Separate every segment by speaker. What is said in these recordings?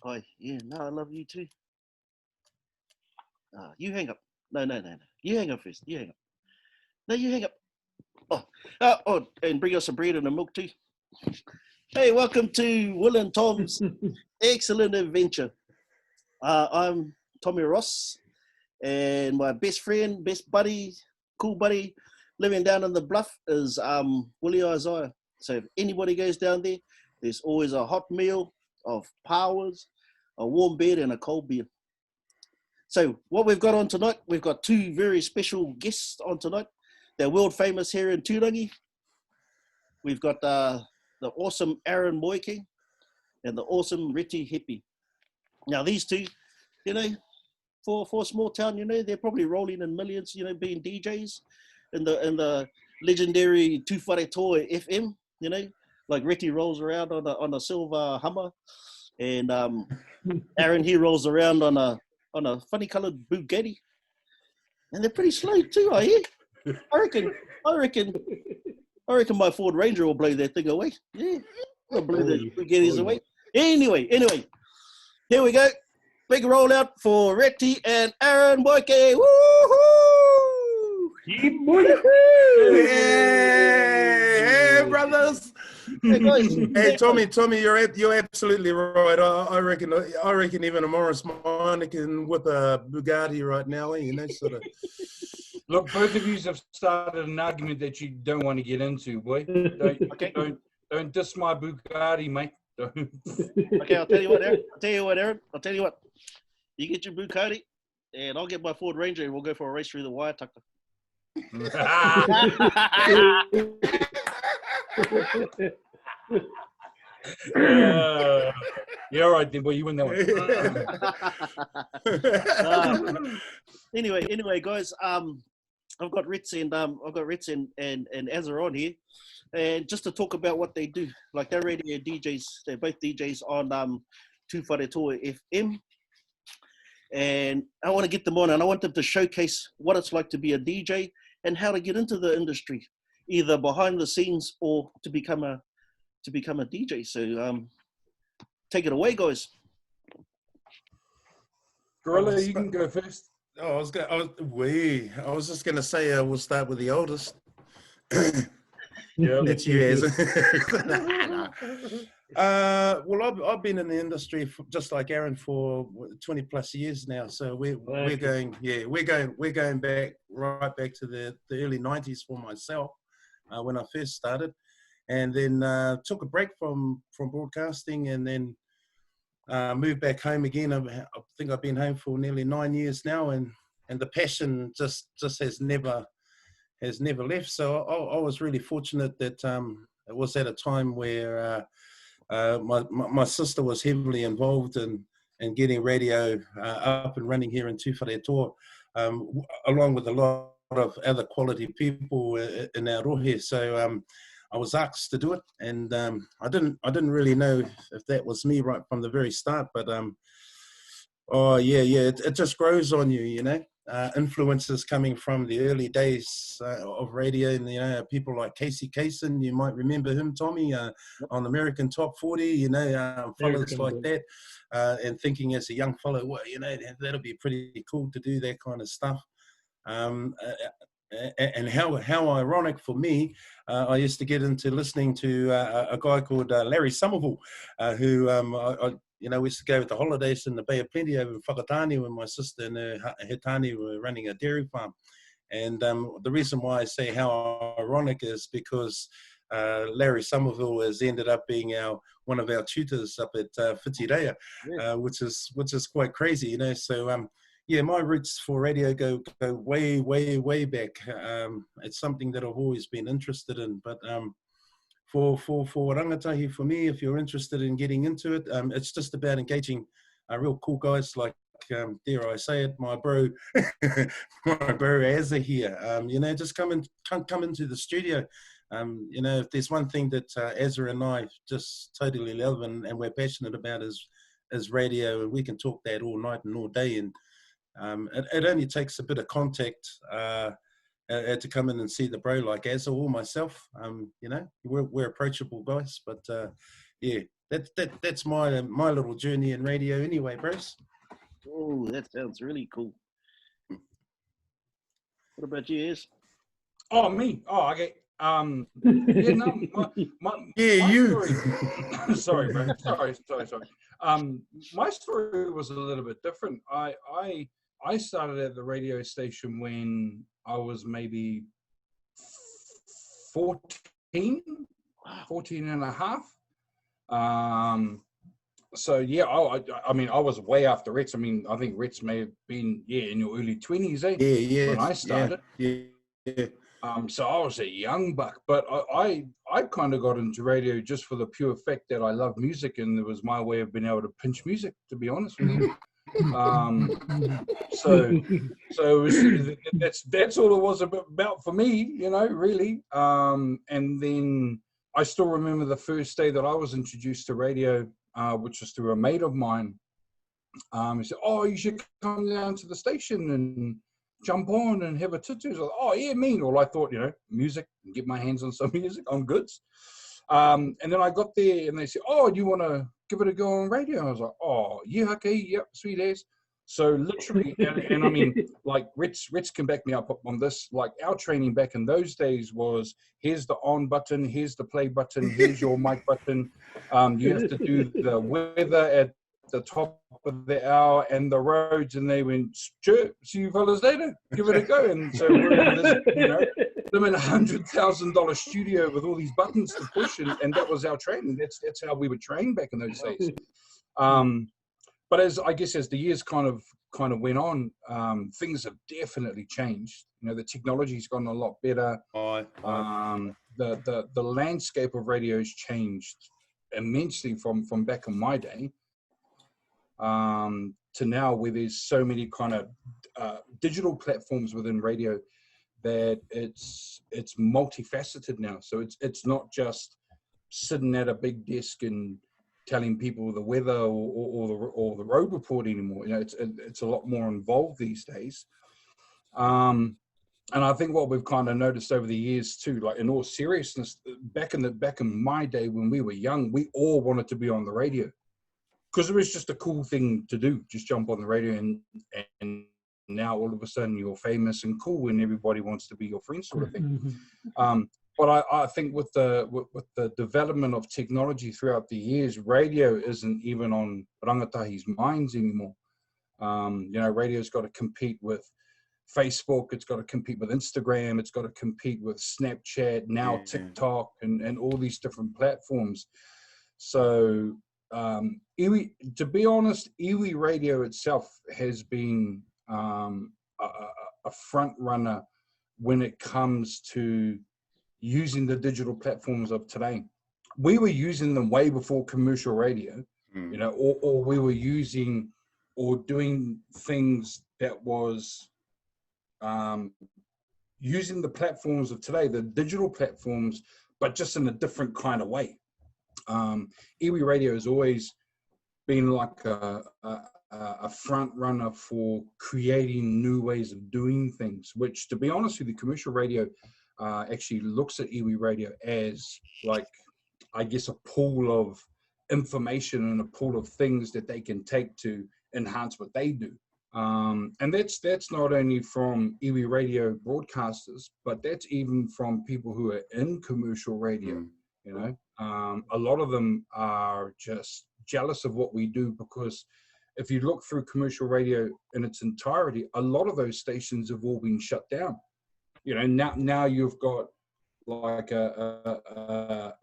Speaker 1: Hi. Yeah, no, I love you too. You hang up. No. You hang up first. You hang up. No, you hang up. And bring us some bread and a milk too. Hey, welcome to Will and Tom's Excellent Adventure. I'm Tommy Ross, and my best friend, best buddy, cool buddy, living down in the bluff is Willie Isaiah. So if anybody goes down there, there's always a hot meal of powers, a warm bed, and a cold beer. So what we've got on tonight, we've got two very special guests on tonight. They're world famous here in Turangi. We've got the awesome Aaron Moike and the awesome Reti Hepi. Now these two, you know, for a small town, you know, they're probably rolling in millions, you know, being DJs in the legendary Tuwharetoa FM, you know, like Reti rolls around on a silver Hummer, and Aaron here rolls around on a funny coloured Bugatti, and they're pretty slow too, I hear. I reckon my Ford Ranger will blow that thing away. Yeah, will blow the Bugattis away. Anyway, here we go. Big rollout for Reti and Aaron Moike. Woohoo!
Speaker 2: Hey, brothers.
Speaker 1: Hey, guys.
Speaker 2: Hey, Tommy, you're absolutely right. I reckon even a Morris Minor can whip a Bugatti right now. You know, sort of.
Speaker 3: Look, both of you have started an argument that you don't want to get into, boy. Don't diss my Bugatti, mate. Don't.
Speaker 1: Okay, I'll tell you what, Aaron. You get your Bugatti, and I'll get my Ford Ranger, and we'll go for a race through the wire, Tucker.
Speaker 3: Yeah, all right then, boy. You win that
Speaker 1: one. Anyway, guys. I've got Ritz and Azza on here, and just to talk about what they do. Like they're radio DJs. They're both DJs on Tuwharetoa FM, and I want to get them on, and I want them to showcase what it's like to be a DJ and how to get into the industry, either behind the scenes or to become a DJ. So take it away, guys.
Speaker 3: Gorilla, you can go first.
Speaker 2: I was just gonna say we'll start with the oldest.
Speaker 3: Yeah,
Speaker 2: that's you, Az. Well, I've been in the industry just like Aaron for 20 plus years now. So we're going back right back to the early 90s for myself when I first started, and then took a break from broadcasting, and then moved back home again. I think I've been home for nearly 9 years now, and the passion just has never left. So I was really fortunate that it was at a time where my sister was heavily involved in getting radio up and running here in Tuwharetoa, along with a lot of other quality people in our rohe. So I was asked to do it, and I didn't really know if that was me right from the very start, but it just grows on you, you know. Influences coming from the early days of radio, and you know, people like Casey Kasem, you might remember him, Tommy, on American Top 40, you know, fellas like that, and thinking as a young fellow, well, you know, that'll be pretty cool to do that kind of stuff. And how ironic for me, I used to get into listening to a guy called Larry Somerville, who we used to go with the holidays in the Bay of Plenty over in Whakatane when my sister and her tani were running a dairy farm. And the reason why I say how ironic is because Larry Somerville has ended up being one of our tutors up at Whitireia, which is quite crazy, you know. So my roots for radio go way, way, way back. It's something that I've always been interested in. But for rangatahi, for me, if you're interested in getting into it, it's just about engaging real cool guys like, dare I say it, my bro Azza here. You know, just come into the studio. You know, if there's one thing that Azza and I just totally love and we're passionate about is radio, and we can talk that all night and all day. And it only takes a bit of contact to come in and see the bro like Azza or myself. You know, we're approachable guys, but that's my little journey in radio anyway, Bruce.
Speaker 1: Oh, that sounds really cool. What about you, Ez?
Speaker 3: Oh, me. Oh, okay. Yeah, no, my
Speaker 2: you.
Speaker 3: story. Sorry, bro. Sorry. My story was a little bit different. I started at the radio station when I was maybe 14, 14 and a half. So yeah, I mean, I was way after Rex. I mean, I think Rex may have been in your early 20s, eh?
Speaker 2: Yeah.
Speaker 3: When I started.
Speaker 2: Yeah.
Speaker 3: So I was a young buck, but I kind of got into radio just for the pure fact that I love music, and it was my way of being able to pinch music, to be honest with you. So it was, that's all it was about for me, you know, really. And then I still remember the first day that I was introduced to radio, which was through a mate of mine. He said, "Oh, you should come down to the station and jump on and have a tutu." I was like, "Oh yeah, mean." Well, I thought, you know, music, and get my hands on some music, I'm good. And then I got there and they said, "Oh, do you want to give it a go on radio?" I was like, "Oh yeah, okay, yep, sweet as." So literally, and I mean, like Rich can back me up on this. Like our training back in those days was, here's the on button, here's the play button, here's your mic button. You have to do the weather at the top of the hour and the roads, and they went, "Sure, see you fellas later, give it a go." And so we're in this, you know, I'm in $100,000 studio with all these buttons to push, and that was our training. That's how we were trained back in those days. But as the years kind of went on, things have definitely changed. You know, the technology's gotten a lot better. The landscape of radio has changed immensely from back in my day. To now, where there's so many kind of digital platforms within radio that it's multifaceted now. So it's not just sitting at a big desk and telling people the weather or the road report anymore. You know, it's a lot more involved these days. And I think what we've kind of noticed over the years too, like in all seriousness, back in my day when we were young, we all wanted to be on the radio, because it was just a cool thing to do, just jump on the radio, and now all of a sudden you're famous and cool and everybody wants to be your friend, sort of thing. But I think with the development of technology throughout the years, radio isn't even on rangatahi's minds anymore. You know, radio's got to compete with Facebook, it's got to compete with Instagram, it's got to compete with Snapchat, now TikTok, and all these different platforms. So iwi, to be honest, iwi radio itself has been a front runner when it comes to using the digital platforms of today. We were using them way before commercial radio, you know, or we were using or doing things that was using the platforms of today, the digital platforms, but just in a different kind of way. Iwi radio has always been like a front runner for creating new ways of doing things, which, to be honest with you, commercial radio actually looks at iwi radio as, like, I guess, a pool of information and a pool of things that they can take to enhance what they do. And that's not only from iwi radio broadcasters, but that's even from people who are in commercial radio. You know, a lot of them are just jealous of what we do, because if you look through commercial radio in its entirety, a lot of those stations have all been shut down. You know, now you've got like a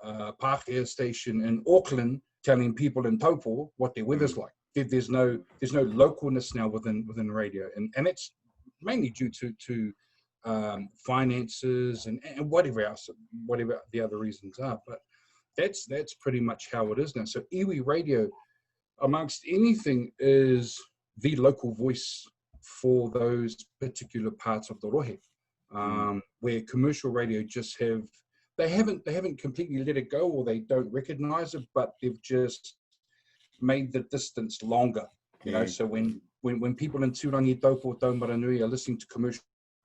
Speaker 3: Pākehā station in Auckland telling people in Taupo what their weather's like. There's no localness now within radio, and it's mainly due to finances and whatever else, whatever the other reasons are. But that's pretty much how it is now. So iwi radio, amongst anything, is the local voice for those particular parts of the rohe. Where commercial radio just they haven't completely let it go, or they don't recognize it, but they've just made the distance longer. You know, so when people in Turangi, Taupo, Taumaranui are listening to commercial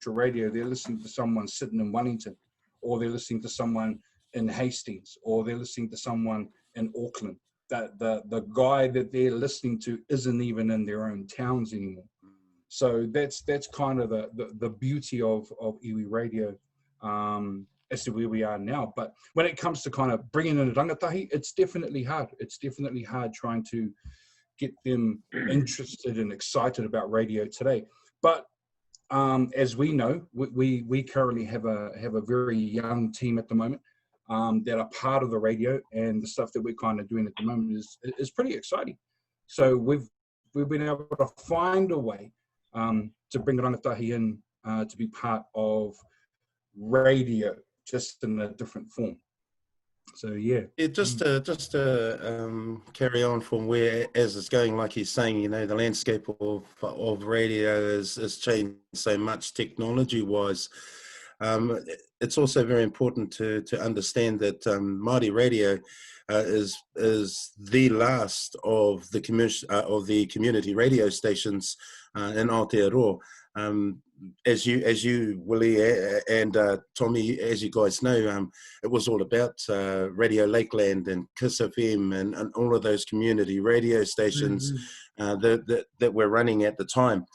Speaker 3: radio, they're listening to someone sitting in Wellington, or they're listening to someone in Hastings, or they're listening to someone in Auckland. the guy that they're listening to isn't even in their own towns anymore. So that's kind of the beauty of iwi radio as to where we are now. But when it comes to kind of bringing in a rangatahi, it's definitely hard. It's definitely hard trying to get them interested and excited about radio today. But as we know, we currently have a very young team at the moment that are part of the radio, and the stuff that we're kind of doing at the moment is pretty exciting. So we've been able to find a way to bring rangatahi in to be part of radio, just in a different form. So yeah.
Speaker 2: Just to carry on from where as it's going, like he's saying, you know, the landscape of radio has changed so much technology wise. It's also very important to understand that Māori radio is the last of the community radio stations in Aotearoa. As you Willie and Tommy, as you guys know, it was all about Radio Lakeland and Kiss FM and all of those community radio stations that were running at the time.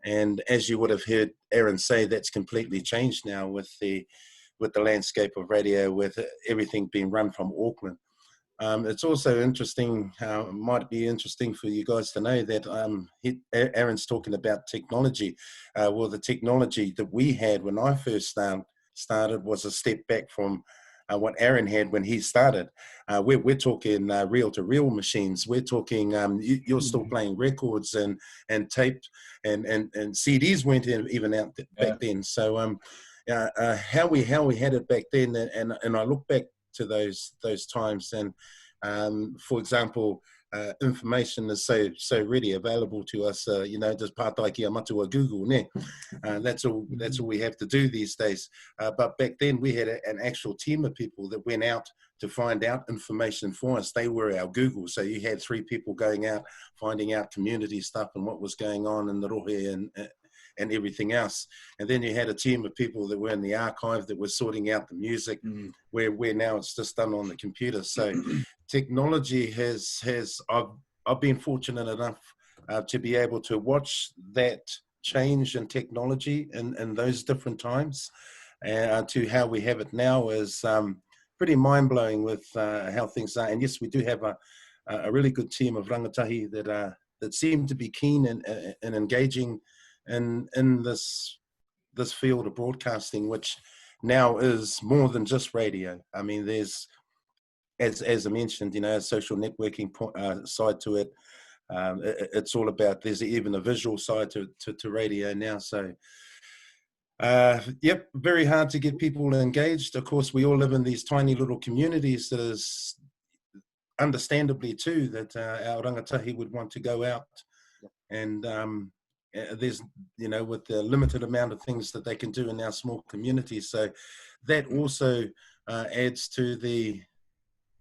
Speaker 2: And as you would have heard Aaron say, that's completely changed now with the landscape of radio, with everything being run from Auckland. It's also interesting, might be interesting for you guys to know that Aaron's talking about technology. Well, the technology that we had when I first started was a step back from what Aaron had when he started. We're talking reel-to-reel machines. We're talking, you're still playing records and tape and CDs weren't even out back then. So how we had it back then, and I look back to those times, and for example, information is so ready available to us, you know, just pātai ki a matua Google, ne? That's all we have to do these days. But back then we had an actual team of people that went out to find out information for us. They were our Google. So you had 3 people going out, finding out community stuff and what was going on in the rohe and everything else. And then you had a team of people that were in the archive that were sorting out the music, where now it's just done on the computer. So technology I've been fortunate enough to be able to watch that change in technology in those different times to how we have it now is pretty mind-blowing with how things are. And yes, we do have a really good team of rangatahi that seem to be keen and engaging in this field of broadcasting, which now is more than just radio. I mean, there's, as I mentioned, you know, a social networking side to it. It's all about, there's even a visual side to radio now. So, yep, very hard to get people engaged. Of course, we all live in these tiny little communities that is understandably too that our rangatahi would want to go out and there's, you know, with the limited amount of things that they can do in our small communities. So that also adds to the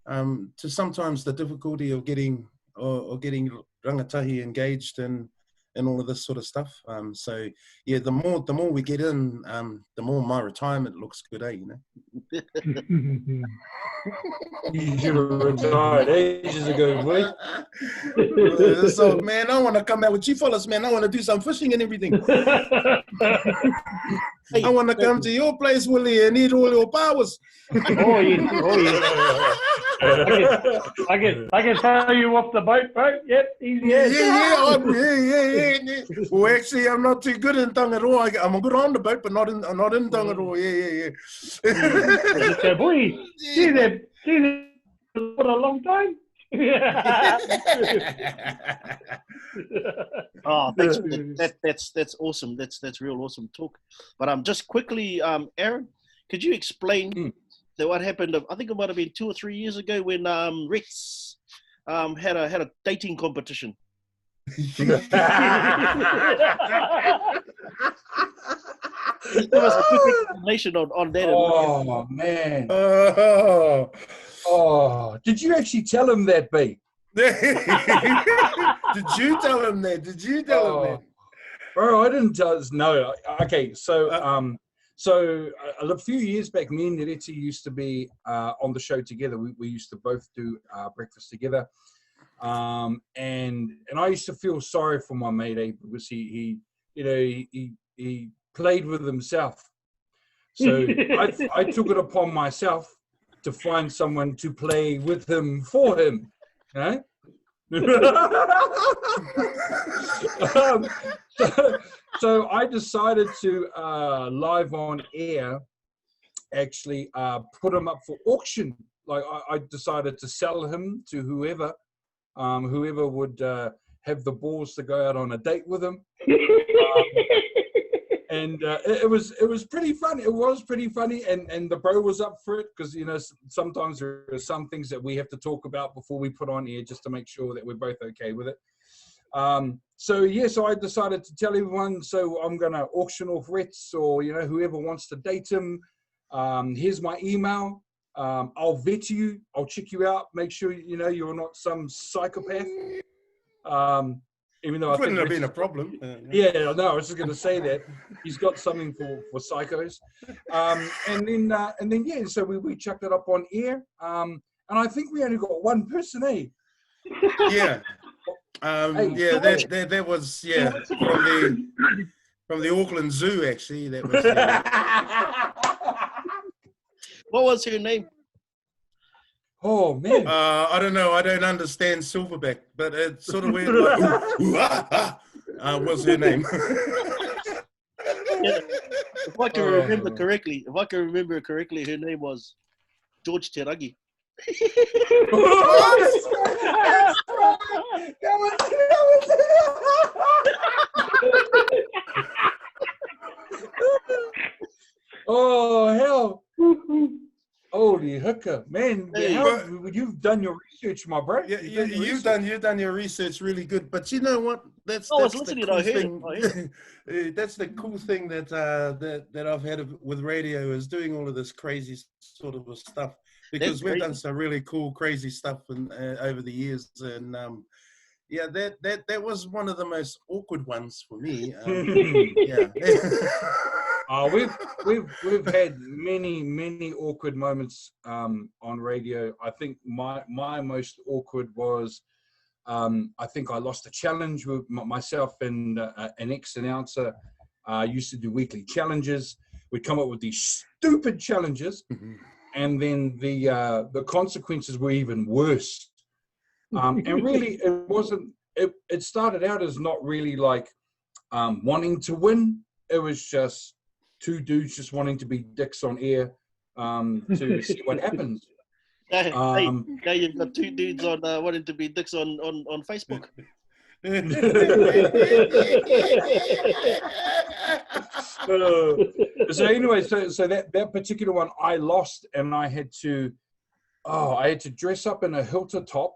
Speaker 2: to sometimes the difficulty of getting rangatahi engaged in all of this sort of stuff. So yeah, the more we get in, the more my retirement looks good, you know.
Speaker 3: You should have retired ages ago, boy.
Speaker 2: So man, I want to come out with you fellas, man. I want to do some fishing and everything. I want to come to your place, Willie, and eat all your powers.
Speaker 4: Oh yeah. I can tell you off the boat, bro. Yep, easy.
Speaker 2: Yeah. Well, actually, I'm not too good in Tuwharetoa. I'm good on the boat, but not in Tuwharetoa. Yeah.
Speaker 4: So, boy, see them for a long time.
Speaker 1: Oh, thanks. That's awesome. That's real awesome talk. But just quickly, Aaron, could you explain that what happened? I think it might have been 2 or 3 years ago when Rex had a dating competition. Give us a quick explanation on that.
Speaker 3: Oh man. Oh, did you actually tell him that, B?
Speaker 2: Did you tell him that? Did you tell him that?
Speaker 3: Bro, I didn't tell us. No. Okay, so so a few years back, me and Nereti used to be on the show together. We used to both do breakfast together. And I used to feel sorry for my mate, because he played with himself. So I took it upon myself to find someone to play with him for him. Eh? So I decided to live on air, actually put him up for auction. Like I decided to sell him to whoever would have the balls to go out on a date with him. And it was pretty fun. It was pretty funny, and the bro was up for it, because sometimes there are some things that we have to talk about before we put on air, just to make sure that we're both okay with it. So I decided to tell everyone. So I'm gonna auction off Rets, or whoever wants to date him. Here's my email. I'll vet you. I'll check you out. Make sure you're not some psychopath. Even though I
Speaker 2: Couldn't
Speaker 3: think
Speaker 2: have been a problem.
Speaker 3: Yeah, no, I was just going to say that he's got something for psychos. And then so we chucked it up on air. And I think we only got one person, eh?
Speaker 2: Yeah. That was from the Auckland Zoo, actually. That was.
Speaker 1: What was her name?
Speaker 3: Oh man.
Speaker 2: I don't know. I don't understand Silverback, but it sort of went like, what's her name?
Speaker 1: If I can remember correctly, her name was George Turangi.
Speaker 3: Oh hell. Holy hooker, man! You've done your research, my bro.
Speaker 2: Yeah, you've done your research really good. But you know what? That's
Speaker 1: the cool thing.
Speaker 2: That's the cool thing that I've had with radio, is doing all of this crazy sort of stuff, because we've done some really cool, crazy stuff over the years, and that was one of the most awkward ones for me. Yeah.
Speaker 3: We've had many awkward moments on radio. I think my most awkward was I think I lost a challenge with myself and an ex-announcer. Used to do weekly challenges. We'd come up with these stupid challenges, and then the consequences were even worse. And really, it wasn't. It started out as not really like wanting to win. It was just two dudes just wanting to be dicks on air to see what happens.
Speaker 1: Now you've got two dudes on wanting to be dicks on Facebook.
Speaker 3: So anyway, so that particular one I lost, and I had to dress up in a hilter top.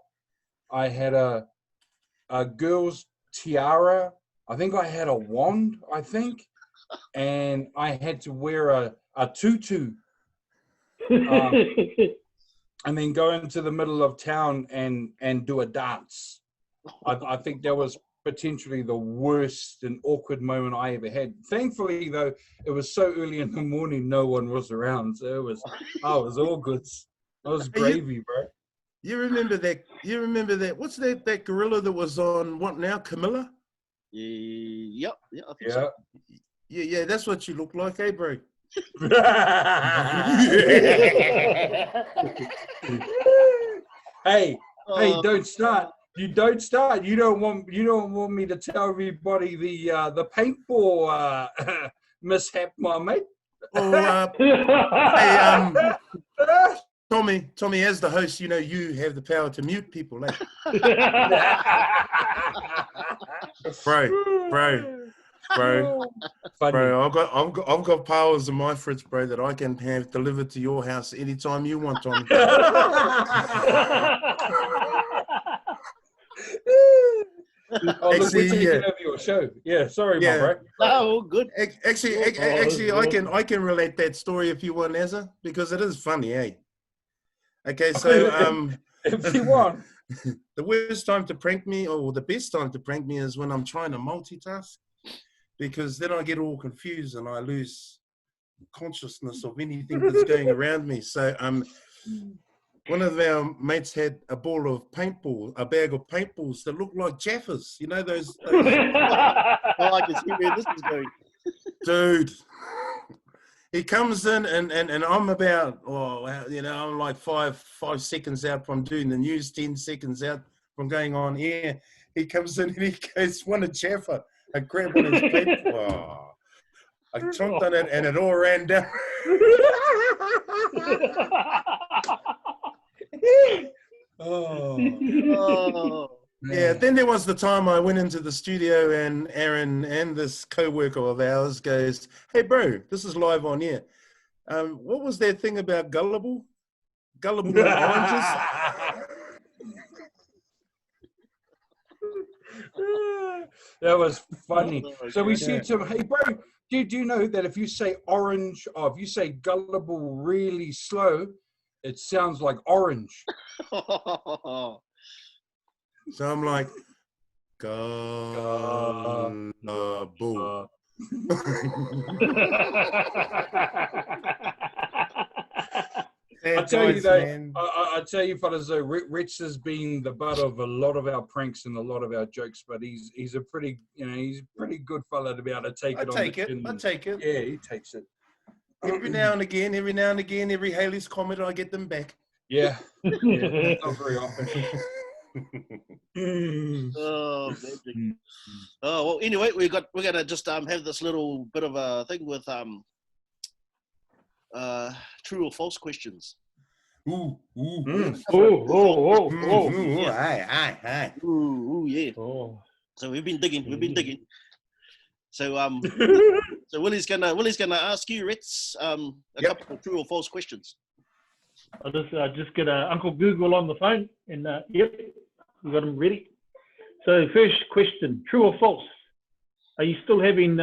Speaker 3: I had a girl's tiara. I think I had a wand, and I had to wear a tutu, and then go into the middle of town and do a dance. I think that was potentially the worst and awkward moment I ever had. Thankfully, though, it was so early in the morning, no one was around, so it was all good. It was gravy, bro.
Speaker 2: You remember that? What's that gorilla that was on What Now, Camilla?
Speaker 1: Yep, I think so.
Speaker 2: Yeah, that's what you look like, eh, bro?
Speaker 3: Hey, don't start. You don't start. You don't want me to tell everybody the paintball mishap, my mate. Tommy, as the host, you have the power to mute people, eh? Bro, I've got powers in my fridge, bro, that I can have delivered to your house anytime you want, Tommy. Actually, over your show. Yeah, sorry, my bro.
Speaker 1: Oh, good.
Speaker 2: Actually, I can relate that story if you want, Ezra, because it is funny, eh? Okay, so
Speaker 3: if you want.
Speaker 2: The worst time to prank me, or the best time to prank me, is when I'm trying to multitask, because then I get all confused and I lose consciousness of anything that's going around me. So One of our mates had a bag of paintballs that looked like Jaffas. You know those
Speaker 1: Oh, I can see where this is going.
Speaker 2: dude. He comes in and I'm about, I'm like five seconds out from doing the news, 10 seconds out from going on air. He comes in and he goes, "Want a Jaffa?" I grabbed one of his paintballs. Oh, I chomped on it and it all ran down.
Speaker 1: Oh.
Speaker 2: Yeah, then there was the time I went into the studio and Aaron and this co-worker of ours goes, "Hey bro, this is live on air. What was that thing about gullible? Gullible and oranges?"
Speaker 3: That was funny.
Speaker 1: Oh,
Speaker 3: So we
Speaker 1: okay.
Speaker 3: said to him, "Hey bro, do you know that if you say orange, or if you say gullible really slow, it sounds like orange?"
Speaker 2: So I'm like, gullible.
Speaker 3: I tell you though, I tell you, fellas, though, Rich has been the butt of a lot of our pranks and a lot of our jokes, but he's a pretty, he's a pretty good fella to be able to take it on the chin.
Speaker 2: I take it.
Speaker 3: Yeah, he takes it.
Speaker 2: Every now and again, every Haley's comment, I get them back.
Speaker 3: Yeah, not very often.
Speaker 1: Oh, magic. Oh, well, anyway, we're gonna just have this little bit of a thing with true or false questions.
Speaker 2: Ooh. Aye.
Speaker 1: Ooh, yeah.
Speaker 4: Oh.
Speaker 1: So we've been digging. So so Willie's gonna ask you, Ritz, a couple of true or false questions.
Speaker 4: I'll just get Uncle Google on the phone, and yep, we got him ready. So first question: true or false? Are you still having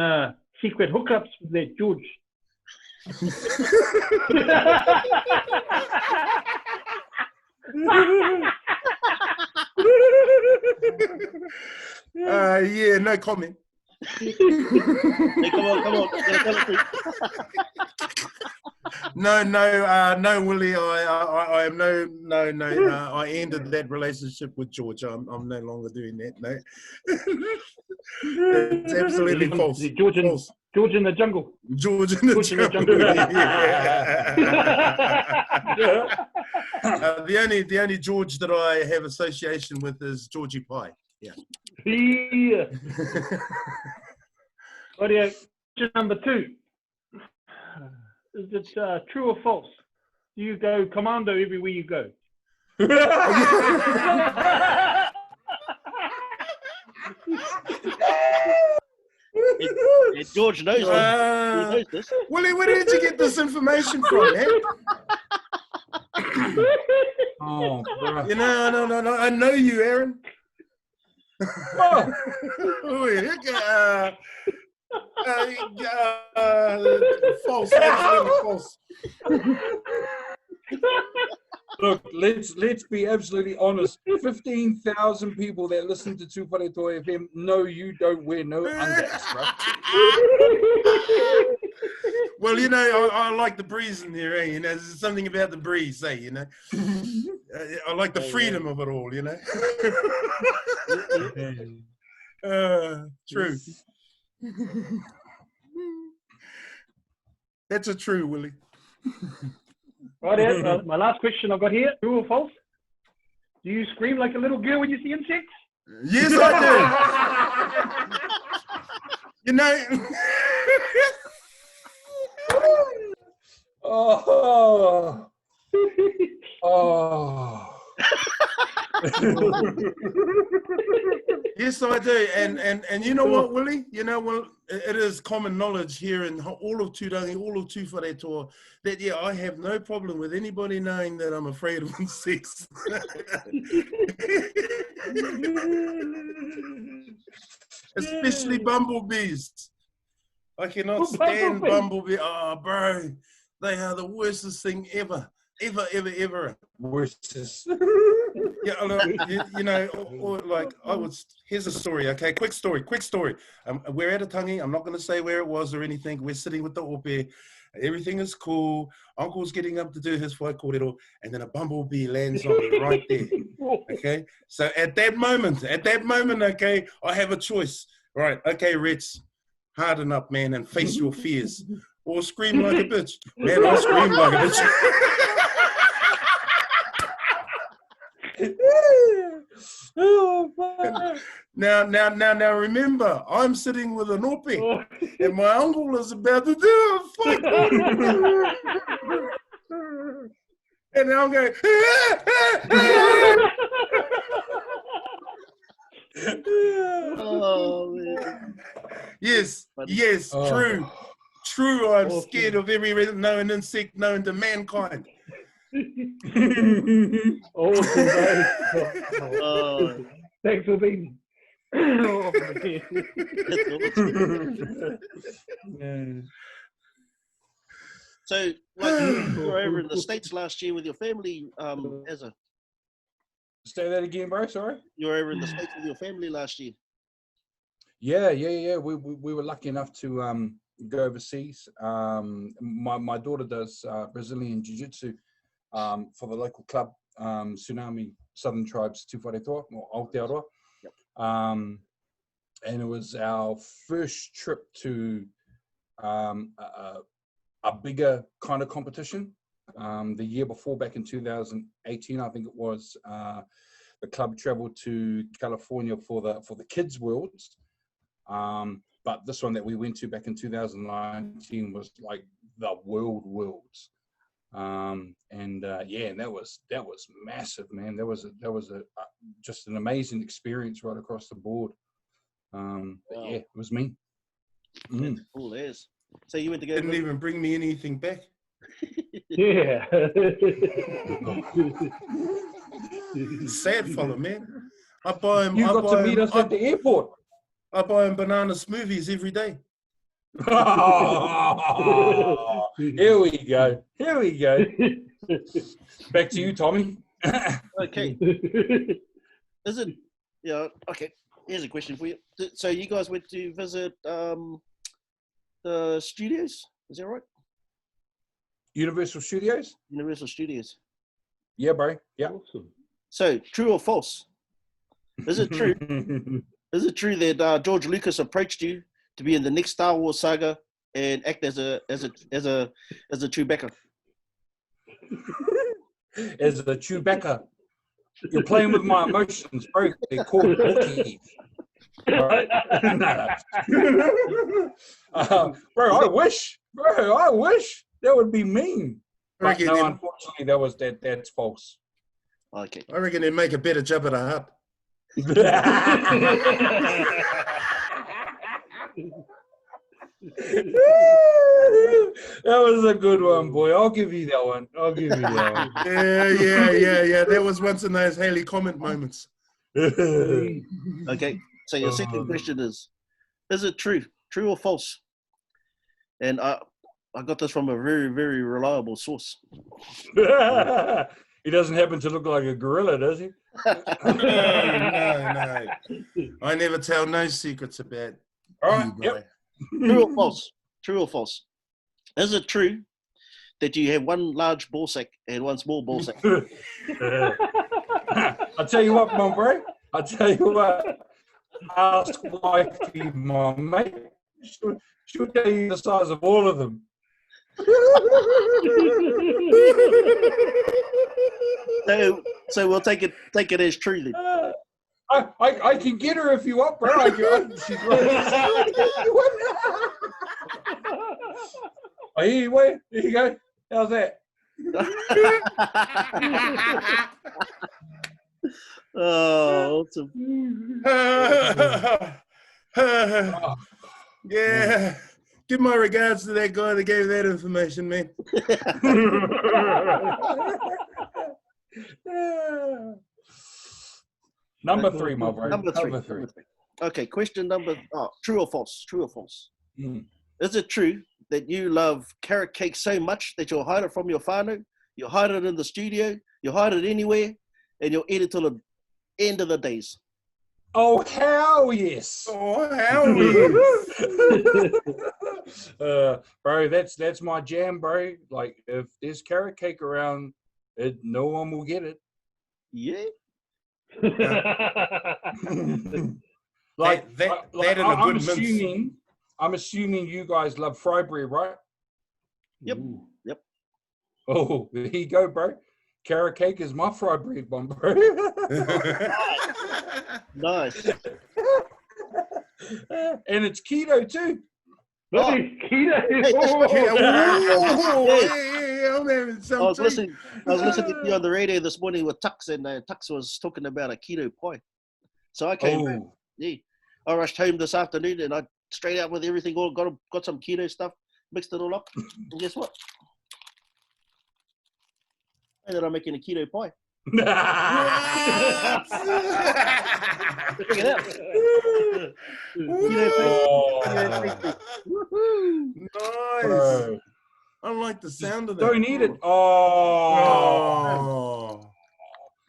Speaker 4: secret hookups with that George?
Speaker 2: Yeah, no comment.
Speaker 1: Hey, come on. Gotta tell it.
Speaker 2: No, Willie. I am no. I ended that relationship with George. I'm no longer doing that. No, it's absolutely false.
Speaker 4: George in the jungle.
Speaker 2: George in the jungle. Yeah. The only George that I have association with is Georgie Pie. Yeah.
Speaker 4: Yeah. Audio. Question number 2. Is it true or false? Do you go commando everywhere you go?
Speaker 1: Yeah, George knows this. He knows this.
Speaker 2: Willie, where did you get this information from, man?
Speaker 3: Oh, bro.
Speaker 2: You know, no. I know you, Aaron. False. Absolutely false.
Speaker 3: Look, let's be absolutely honest. 15,000 people that listen to Tuwharetoa FM know you don't wear no undies, bro.
Speaker 2: Well, you know, I like the breeze in there, eh? You know, there's something about the breeze, eh? You know, I like the freedom of it all, you know. True. That's a true, Willie.
Speaker 4: Right, my last question I've got here: true or false? Do you scream like a little girl when you see insects?
Speaker 2: Yes, I do. You know.
Speaker 3: Oh.
Speaker 2: Yes, I do, and you know what, Willie? You know, well, it is common knowledge here in all of Turangi, all of Tuwharetoa, that yeah, I have no problem with anybody knowing that I'm afraid of insects. Especially bumblebees. I cannot stand bumblebee. Oh, bro, they are the worstest thing ever. ever.
Speaker 3: Versus.
Speaker 2: Yeah, look, you know, or like here's a story, okay? Quick story. We're at a tangi. I'm not going to say where it was or anything. We're sitting with the ope. Everything is cool. Uncle's getting up to do his whaikorero, and then a bumblebee lands on me right there, okay? So at that moment, okay, I have a choice. Right, okay, Ritz, harden up, man, and face your fears. Or scream like a bitch. Man, I screamed like a bitch. Now, remember, I'm sitting with an ope, and my uncle is about to do a fight. And I'm going,
Speaker 1: Oh, man.
Speaker 2: yes,
Speaker 3: Oh.
Speaker 2: true. I'm scared of every known insect known to mankind.
Speaker 4: Awesome, mate.
Speaker 1: Oh,
Speaker 4: Thanks for being. Oh, man.
Speaker 1: that's awesome. So, like, you were over in the States last year with your family, Azza.
Speaker 3: Say that again, bro. Sorry.
Speaker 1: You were over in the States with your family last year.
Speaker 3: Yeah. We were lucky enough to go overseas. My daughter does Brazilian jiu-jitsu for the local club, Tsunami Southern Tribes Tuwharetoa or Aotearoa.
Speaker 1: Yep.
Speaker 3: And it was our first trip to a bigger kind of competition. The year before, back in 2018, I think it was, the club traveled to California for the Kids Worlds. But this one that we went to back in 2019 was like the Worlds. And that was massive, man. That was just an amazing experience right across the board. But yeah, it was me.
Speaker 1: That's cool as. So you went to go.
Speaker 2: Didn't even bring me anything back.
Speaker 4: Yeah.
Speaker 2: Sad fella, man. I buy him.
Speaker 3: You got to meet us at the airport.
Speaker 2: I buy him banana smoothies every day.
Speaker 3: Here we go. Back to you, Tommy.
Speaker 1: Okay. Is it? Yeah. Okay. Here's a question for you. So you guys went to visit the studios? Is that right?
Speaker 3: Universal Studios?
Speaker 1: Universal Studios.
Speaker 3: Yeah, bro. Yeah.
Speaker 4: Awesome.
Speaker 1: So, true or false? Is it true? Is it true that George Lucas approached you to be in the next Star Wars saga and act as a Chewbacca?
Speaker 3: As a Chewbacca. You're playing with my emotions, bro. They're called Wookiees. Right? Bro, I wish. That would be mean. But no, unfortunately, that's false.
Speaker 1: Okay.
Speaker 2: I reckon they'd make a better Jabba the Hutt.
Speaker 3: That was a good one, boy. I'll give you that one.
Speaker 2: Yeah. That was once in those Haley comment moments.
Speaker 1: Okay. So your second question is it true or false? And I got this from a very, very reliable source.
Speaker 3: He doesn't happen to look like a gorilla, does he?
Speaker 2: No. I never tell no secrets about
Speaker 3: All right.
Speaker 2: you,
Speaker 3: Yep.
Speaker 1: True or false? Is it true that you have one large ball sack and one small ball sack?
Speaker 3: I'll tell you what, my bro. Ask wifey, my mate. She'll tell you the size of all of them.
Speaker 1: So we'll take it as true then.
Speaker 3: I can get her if you want, bro. She's oh, here you go. How's that?
Speaker 1: Oh, awesome.
Speaker 2: Yeah. Give my regards to that guy that gave that information, man.
Speaker 3: Number 3, my bro.
Speaker 1: Number three. Okay, question true or false? True or false?
Speaker 3: Mm.
Speaker 1: Is it true that you love carrot cake so much that you'll hide it from your whānau, you hide it in the studio, you hide it anywhere, and you'll eat it till the end of the days.
Speaker 3: Oh, hell yes.
Speaker 2: Oh, hell yes.
Speaker 3: Bro, that's my jam, bro. Like, if there's carrot cake around, no one will get it.
Speaker 1: Yeah.
Speaker 3: Like,
Speaker 2: that and a good mince.
Speaker 3: I'm assuming you guys love fry bread, right?
Speaker 1: Yep. Yep.
Speaker 3: Oh, there you go, bro. Carrot cake is my fry bread one, bro.
Speaker 1: Nice.
Speaker 3: And it's keto too.
Speaker 4: That is keto.
Speaker 1: Hey, that's what-
Speaker 2: I'm having some
Speaker 1: I was
Speaker 2: too.
Speaker 1: listening to you on the radio this morning with Tux, and Tux was talking about a keto pie. So I came back.
Speaker 3: Oh,
Speaker 1: Yeah. I rushed home this afternoon, and I straight out with everything. All got some keto stuff, mixed it all up, and guess what? I ended up making a keto pie. Check it out. Woohoo!
Speaker 2: Nice.
Speaker 3: bro.
Speaker 2: I like the sound of that.
Speaker 3: Don't eat it. Oh,
Speaker 2: Oh,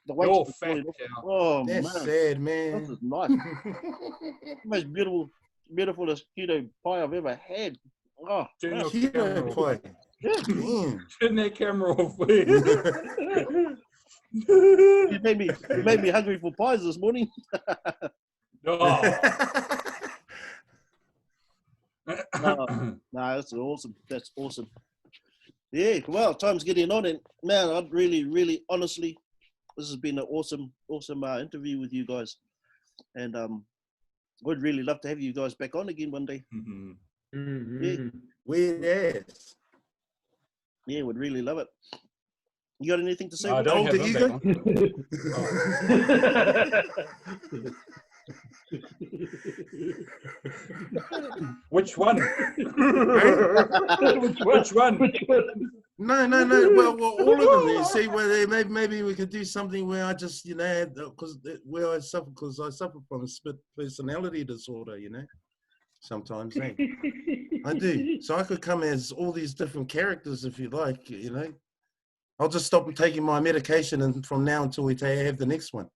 Speaker 1: The weight
Speaker 3: you're
Speaker 1: is
Speaker 3: fat
Speaker 1: falling off.
Speaker 3: now.
Speaker 1: Oh
Speaker 2: that's
Speaker 1: man,
Speaker 2: sad,
Speaker 1: this
Speaker 2: man.
Speaker 1: is nice. Most beautifulest keto pie I've ever had. Oh,
Speaker 3: Turn
Speaker 1: man.
Speaker 3: your camera
Speaker 2: Keto
Speaker 3: off.
Speaker 2: pie.
Speaker 1: Yeah.
Speaker 2: Damn.
Speaker 3: Turn that camera off, please.
Speaker 1: You made me hungry for pies this morning.
Speaker 3: Oh.
Speaker 1: No, that's awesome. That's awesome. Yeah, well, time's getting on, and man, I'd really, honestly, this has been an awesome interview with you guys, and would really love to have you guys back on again one day.
Speaker 2: Weird ass.
Speaker 1: Yeah, would really love it. You got anything to say?
Speaker 3: I
Speaker 1: Will?
Speaker 3: don't
Speaker 2: How
Speaker 3: have
Speaker 2: old
Speaker 3: him
Speaker 2: are
Speaker 3: back on. Which one?
Speaker 4: Which one?
Speaker 2: No. Well, all of them. You see, where maybe we could do something where I just, because I suffer from a split personality disorder. Sometimes, I do. So I could come as all these different characters if you like. I'll just stop taking my medication, and from now until we have the next one.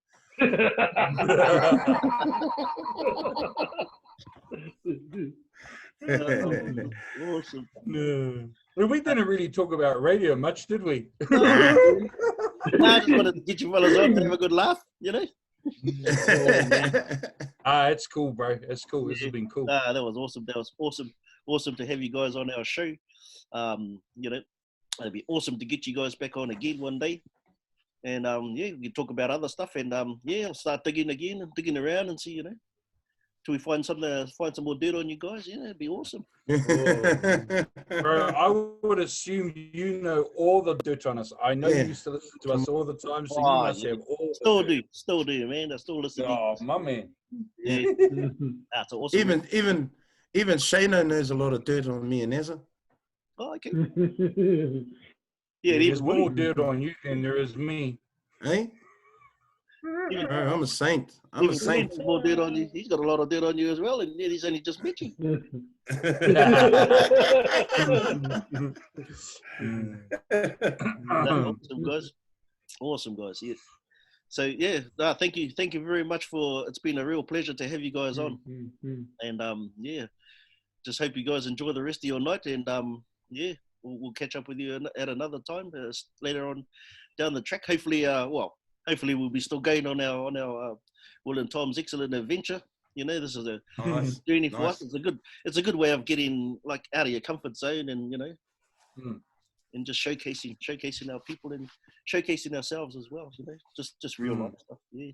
Speaker 1: Awesome.
Speaker 3: No. Well, we didn't really talk about radio much, did we?
Speaker 1: No, I just wanted to get you fellas on and have a good laugh,
Speaker 3: It's cool, bro. It's cool. This has been cool.
Speaker 1: That was awesome. That was awesome to have you guys on our show. It'd be awesome to get you guys back on again one day. And we can talk about other stuff. And I'll start digging again and digging around and see, till we find some more dirt on you guys. It'd be awesome.
Speaker 3: Bro, I would assume you know all the dirt on us. I know you used to listen to us all the time, so you must have all the dirt.
Speaker 1: Still do, man. I still listen.
Speaker 3: Oh, my man.
Speaker 1: Yeah. That's awesome.
Speaker 2: Even Shano knows a lot of dirt on me and Ezra.
Speaker 1: Oh, okay.
Speaker 3: There's
Speaker 1: even
Speaker 3: more
Speaker 1: Willie.
Speaker 3: dirt on you than there is me.
Speaker 2: Hey, I'm a saint. I'm a
Speaker 1: Even
Speaker 2: saint.
Speaker 1: Willie's more dirt on you. He's got a lot of dirt on you as well, and yet he's only just met you. Awesome guys. Yeah. So thank you very much it's been a real pleasure to have you guys on, and just hope you guys enjoy the rest of your night, and we'll catch up with you at another time later on down the track. Hopefully we'll be still going on our Will and Tom's Excellent Adventure. This is a journey for us. It's a good way of getting out of your comfort zone, and and just showcasing our people and showcasing ourselves as well. Just real life stuff. Yeah,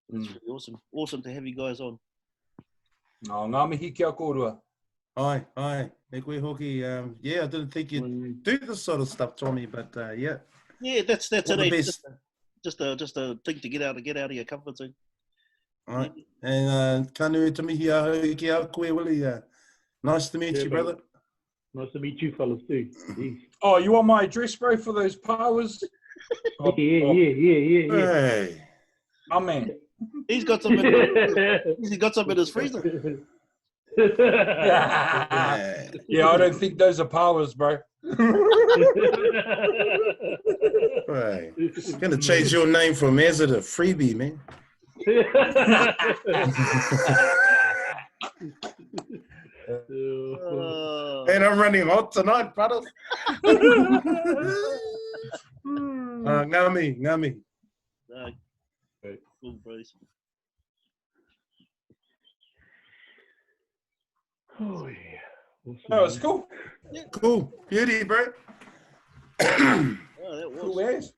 Speaker 1: it's really awesome to have you guys on.
Speaker 3: Ngā mihi kia kōrua.
Speaker 2: Aye. E koe hoki. I didn't think you'd do this sort of stuff, Tommy, but yeah.
Speaker 1: Yeah, that's
Speaker 2: All the
Speaker 1: it.
Speaker 2: best.
Speaker 1: Just a thing to get out of your comfort zone.
Speaker 2: All right. And kanu te mihi ahau ki a koe, Willie. Nice to meet you, brother.
Speaker 4: Nice to meet you fellas too.
Speaker 3: Oh, you want my address, bro, for those powers?
Speaker 4: Yeah.
Speaker 2: Hey.
Speaker 3: My man.
Speaker 1: He's got some in his freezer.
Speaker 3: Yeah,
Speaker 2: Yeah.
Speaker 3: I don't think those are powers, bro.
Speaker 2: Right. Gonna change your name from Ezra to Freebie, man. And I'm running hot tonight, brothers. Ngami.
Speaker 1: Cool, bros.
Speaker 4: Oh yeah. Awesome,
Speaker 3: Oh, it's
Speaker 4: man.
Speaker 3: cool.
Speaker 2: Cool. Beauty, bro.
Speaker 1: Oh, that was.
Speaker 3: Cool as.